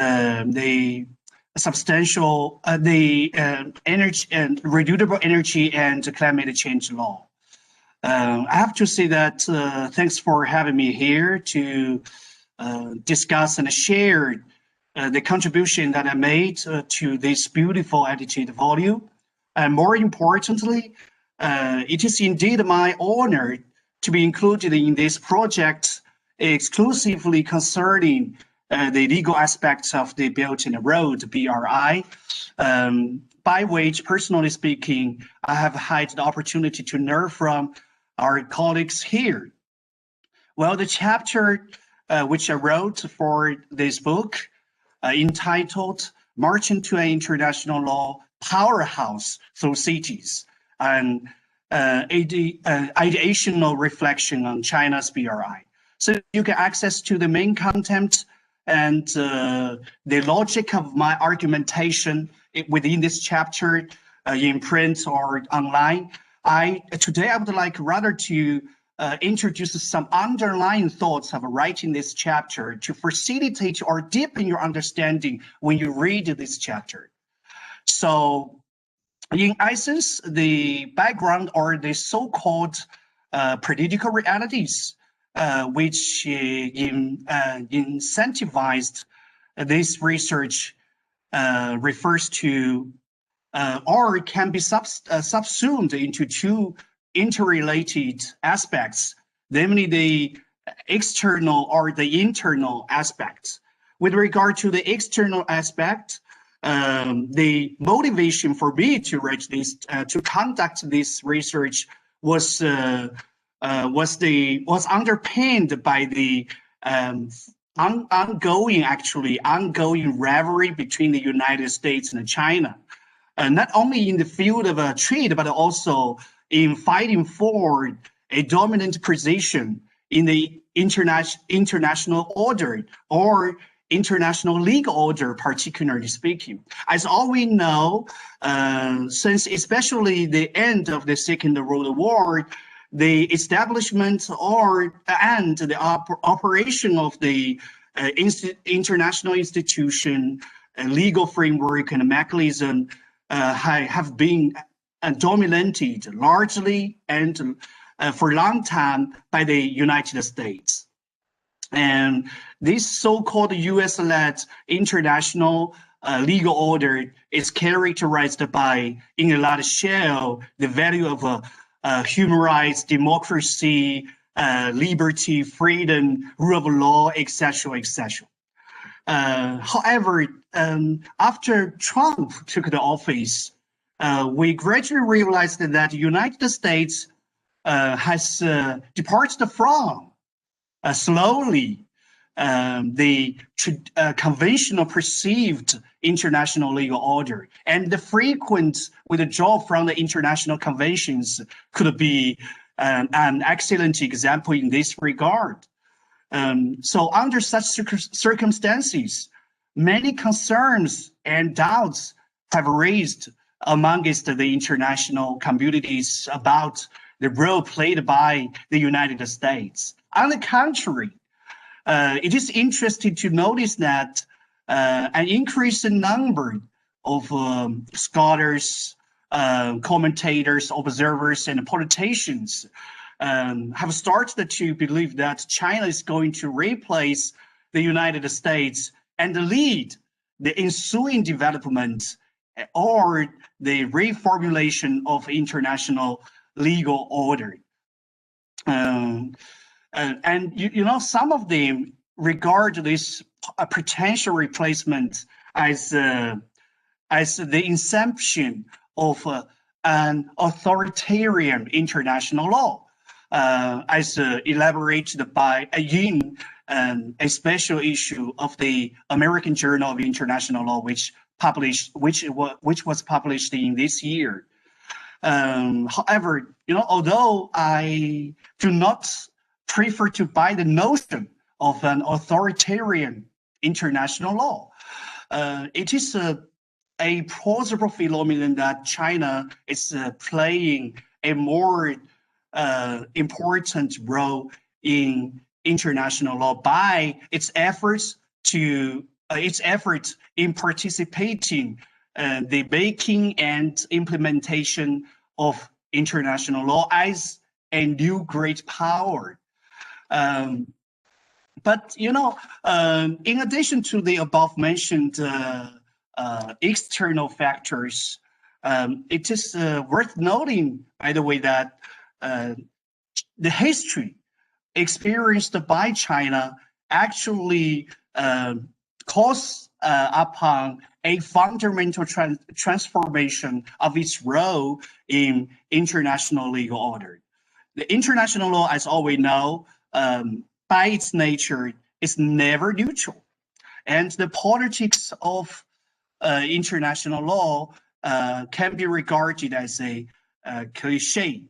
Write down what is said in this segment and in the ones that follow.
the substantial the energy and renewable energy and climate change law. I have to say that thanks for having me here to discuss and share the contribution that I made to this beautiful edited volume. And more importantly, it is indeed my honor to be included in this project exclusively concerning the legal aspects of the Belt and Road, BRI, by which, personally speaking, I have had the opportunity to learn from our colleagues here. Well, the chapter which I wrote for this book, entitled Marching to an International Law Powerhouse Through Cities, and ideational reflection on China's BRI. So you can access to the main content and the logic of my argumentation within this chapter in print or online. Today I would like rather to introduce some underlying thoughts of writing this chapter to facilitate or deepen your understanding when you read this chapter. So in essence, the background or the so-called political realities which incentivized this research refers to or can be subsumed into two interrelated aspects, namely the external or the internal aspects. With regard to the external aspect, the motivation for me to write this, to conduct this research was underpinned by the ongoing rivalry between the United States and China, not only in the field of trade, but also in fighting for a dominant position in the international order or international legal order, particularly speaking. As all we know, since especially the end of the Second World War, the establishment and the operation of the international institution, legal framework and mechanism have been dominated largely and for a long time by the United States. And this so-called US-led international legal order is characterized by, in a nutshell, the value of human rights, democracy, liberty, freedom, rule of law, etc., etc. However, after Trump took the office, we gradually realized that the United States has departed from slowly the conventional perceived international legal order, and the frequent withdrawal from the international conventions could be an excellent example in this regard. So under such circumstances, many concerns and doubts have raised amongst the international communities about the role played by the United States. On the contrary, it is interesting to notice that an increasing number of scholars, commentators, observers, and politicians have started to believe that China is going to replace the United States and lead the ensuing development or the reformulation of international legal order. And you know, some of them regard this potential replacement as the inception of an authoritarian international law, as elaborated by in a special issue of the American Journal of International Law, which was published in this year. However, you know, although I do not prefer to buy the notion of an authoritarian international law, it is a plausible phenomenon that China is playing a more important role in international law by its efforts to its efforts in participating the making and implementation of international law as a new great power. But in addition to the above mentioned external factors, it is worth noting, by the way, that the history experienced by China actually calls upon a fundamental transformation of its role in international legal order. The international law, as all we know, by its nature, is never neutral. And the politics of international law can be regarded as a cliche.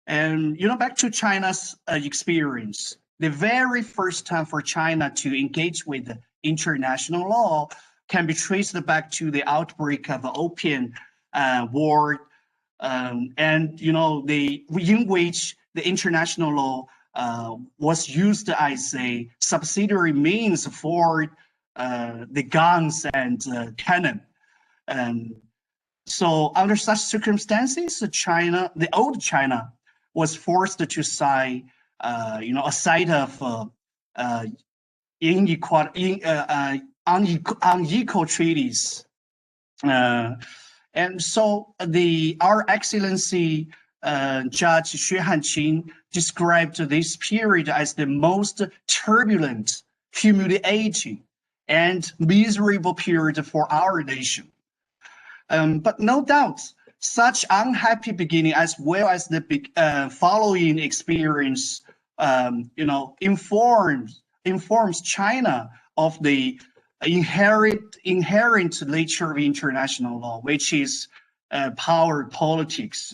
And back to China's experience, the very first time for China to engage with international law can be traced back to the outbreak of the Opium War, and in which the international law was used as a subsidiary means for the guns and cannon. So under such circumstances, the old China, was forced to sign, a side of unequal treaties. And so our Excellency Judge Xue Hanqing described this period as the most turbulent, humiliating, and miserable period for our nation. But no doubt, such unhappy beginning, as well as the following experience, informs China of the inherent nature of international law, which is power politics.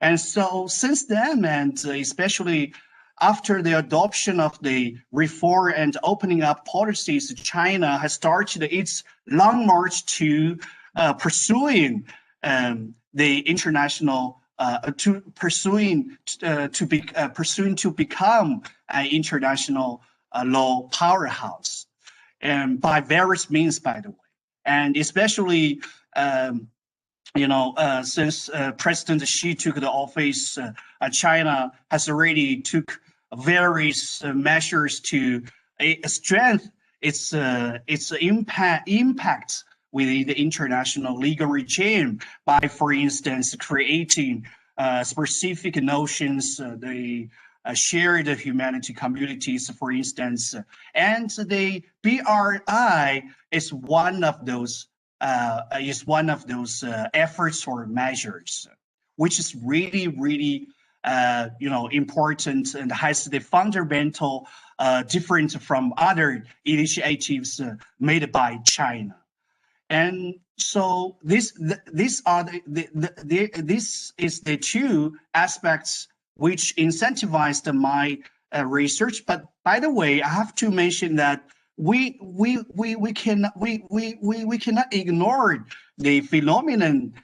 And so since then, and especially after the adoption of the reform and opening up policies, China has started its long march to pursuing the international, pursuing to become an international law powerhouse, and by various means, by the way, and especially since President Xi took the office, China has already took various measures to strengthen its impact within the international legal regime by, for instance, creating specific notions, the shared humanity communities, for instance, and the BRI is one of those efforts or measures, which is really important and has the fundamental difference from other initiatives made by China. And so this is the two aspects which incentivized my research. But by the way, I have to mention that we cannot ignore the phenomenon,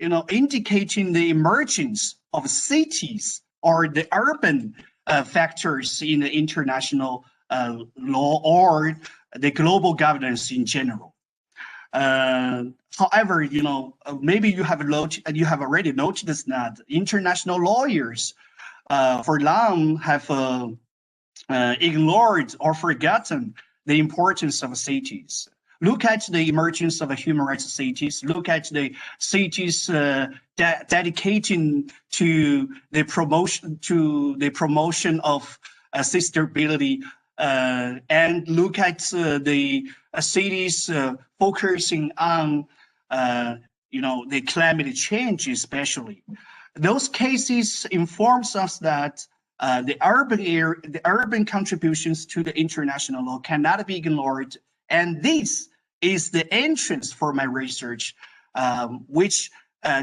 indicating the emergence of cities or the urban factors in the international law or the global governance in general. However, maybe you have already noticed that international lawyers for long have ignored or forgotten the importance of cities. Look at the emergence of human rights cities. Look at the cities dedicating to the promotion of sustainability, and look at the cities focusing on the climate change, especially. Those cases informs us that the urban contributions to the international law cannot be ignored, and this is the entrance for my research, which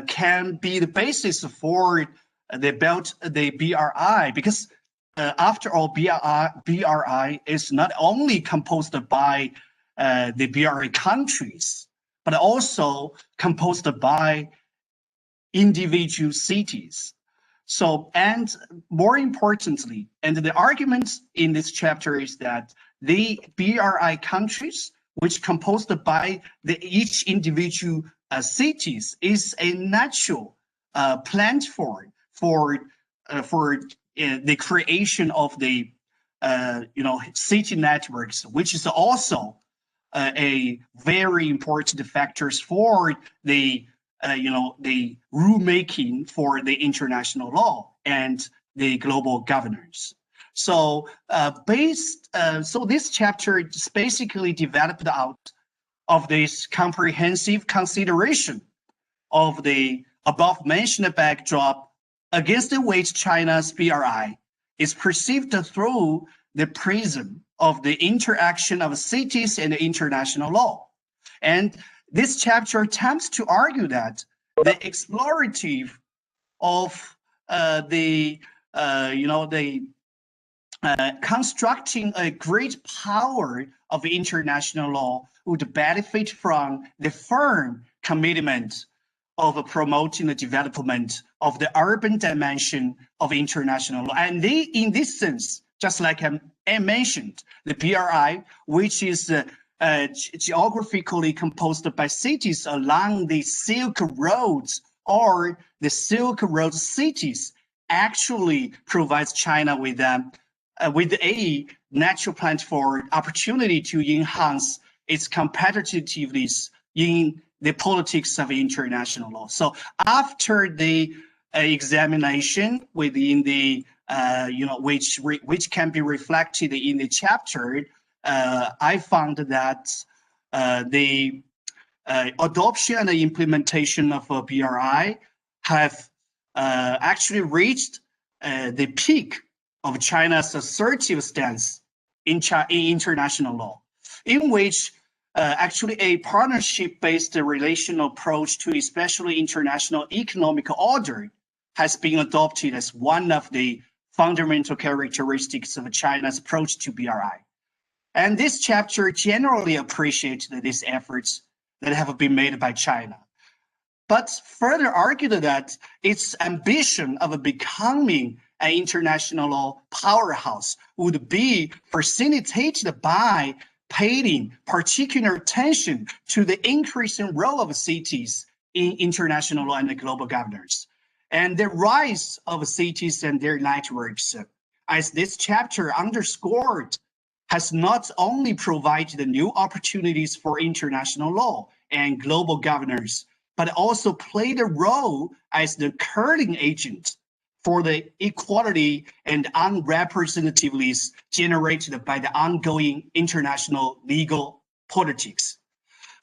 can be the basis for the BRI, because after all, BRI is not only composed by the BRI countries, but also composed by individual cities. So, and more importantly, and the argument in this chapter is that the BRI countries, which composed by each individual cities, is a natural platform for the creation of the city networks, which is also a very important factors for the the rule making for the international law and the global governance. So so this chapter is basically developed out of this comprehensive consideration of the above mentioned backdrop against which China's BRI is perceived through the prism of the interaction of cities and international law. And this chapter attempts to argue that the explorative of constructing a great power of international law would benefit from the firm commitment of promoting the development of the urban dimension of international law. And in this sense, just like I mentioned, the BRI, which is geographically composed by cities along the Silk Roads or the Silk Road cities, actually provides China with a natural platform opportunity to enhance its competitiveness in the politics of international law. So after the examination within the which can be reflected in the chapter, I found that the adoption and the implementation of BRI have actually reached the peak of China's assertive stance in international law, in which actually a partnership-based relational approach to especially international economic order has been adopted as one of the fundamental characteristics of China's approach to BRI. And this chapter generally appreciates these efforts that have been made by China, but further argued that its ambition of becoming an international law powerhouse would be facilitated by paying particular attention to the increasing role of cities in international law and the global governance, and the rise of cities and their networks, as this chapter underscored, has not only provided new opportunities for international law and global governance, but also played a role as the curling agent for the equality and unrepresentativeness generated by the ongoing international legal politics.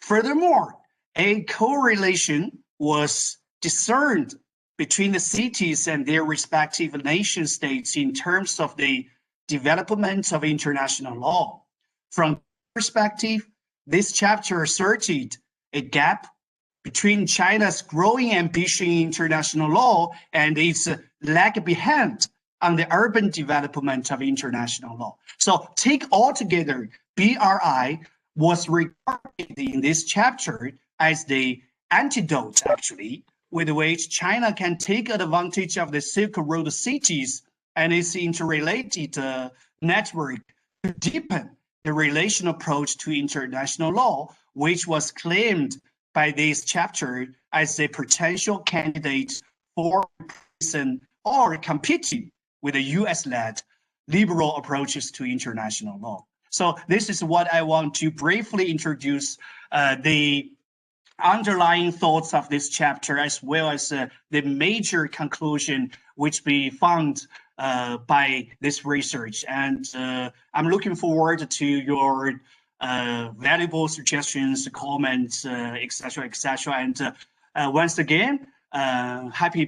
Furthermore, a correlation was discerned between the cities and their respective nation states in terms of the development of international law. From perspective, this chapter asserted a gap between China's growing ambition in international law and its lag behind on the urban development of international law. So take all together, BRI was regarded in this chapter as the antidote, actually, with which China can take advantage of the Silk Road cities and its interrelated network to deepen the relational approach to international law, which was claimed by this chapter as a potential candidate for prison or competing with the US-led liberal approaches to international law. So this is what I want to briefly introduce the underlying thoughts of this chapter, as well as the major conclusion which we found by this research. And I'm looking forward to your valuable suggestions, comments, etc., etc. And once again, happy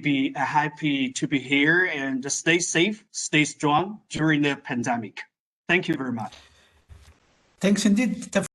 to be here, and stay safe, stay strong during the pandemic. Thank you very much. Thanks indeed.